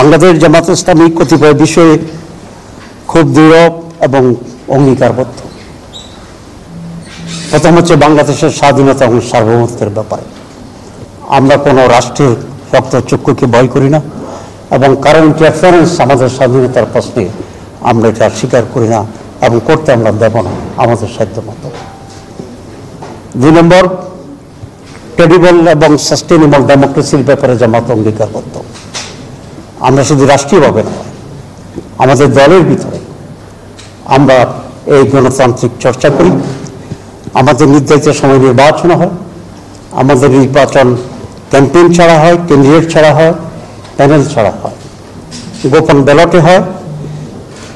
বাংলাদেশ জামাত ইসলামী কতিপয় বিষয়ে খুব দৃঢ় এবং অঙ্গীকারবদ্ধ। প্রথম হচ্ছে বাংলাদেশের স্বাধীনতা এবং সার্বভৌমত্বের ব্যাপারে আমরা কোনো রাষ্ট্রের রক্তচক্ষুকে ভয় করি না এবং কারো ইন্টারফারেন্স আমাদের স্বাধীনতার প্রশ্নে আমরা এটা স্বীকার করি না এবং করতে আমরা দেব না আমাদের সাধ্য মতো। 2 নম্বর, ক্রেডিবল এবং সাস্টেনেবল ডেমোক্রেসির ব্যাপারে জামাত অঙ্গীকারবদ্ধ। আমরা শুধু রাষ্ট্রীয়ভাবে নয়, আমাদের দলের ভিতরে আমরা এই গণতান্ত্রিক চর্চা করি। আমাদের নির্ধারিত সময় নির্বাচন হয়, আমাদের নির্বাচন ক্যাম্পেইন ছাড়া হয়, ক্যান্ডিডেট ছাড়া হয়, প্যানেল ছাড়া হয়, গোপন ব্যালটে হয়,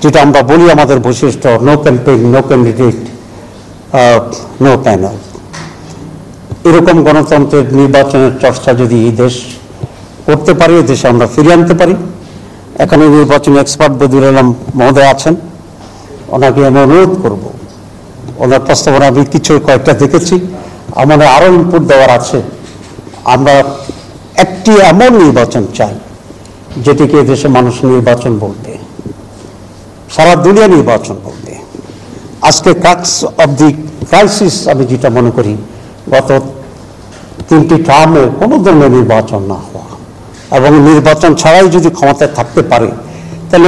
যেটা আমরা বলি আমাদের বৈশিষ্ট্য, no campaign, no candidate, no panel. এরকম গণতন্ত্রের নির্বাচনের চর্চা যদি এই দেশ করতে পারি, এই দেশে আমরা ফিরিয়ে আনতে পারি। এখানে নির্বাচনী এক্সপার্ট বদিউল আলম মহোদয় আছেন, ওনাকে আমি অনুরোধ করব, ওনার প্রস্তাবনা আমি কয়েকটা দেখেছি, আমাদের আরও ইনপুট দেওয়ার আছে। আমরা একটি এমন নির্বাচন চাই যেটিকে দেশে মানুষ নির্বাচন বলবে, সারা দুনিয়া নির্বাচন বলবে। আজকে ক্রাক্স অব দি ক্রাইসিস আমি যেটা মনে করি, গত 3টি টার্মে কোনো ধরনের নির্বাচন না হওয়া এবং নির্বাচন ছাড়াই যদি ক্ষমতায় থাকতে পারে তাহলে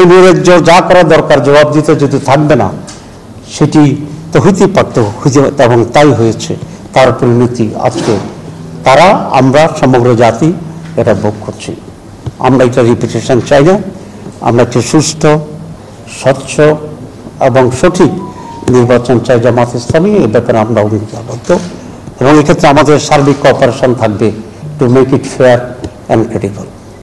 যা করা দরকার জবাব দিতে যদি থাকবে না, সেটি তো হইতেই পারত এবং তাই হয়েছে। তার পরিণতি আজকে তারা, আমরা সমগ্র জাতি এটা ভোগ করছি। আমরা এটা রিপিটেশন চাই না, আমরা একটি সুষ্ঠু, স্বচ্ছ এবং সঠিক নির্বাচন চাই জামাত ইসলামী। এ ব্যাপারে আমরা অঙ্গীকারবদ্ধ এবং এক্ষেত্রে আমাদের সার্বিক কোঅপারেশন থাকবে to make it fair and credible.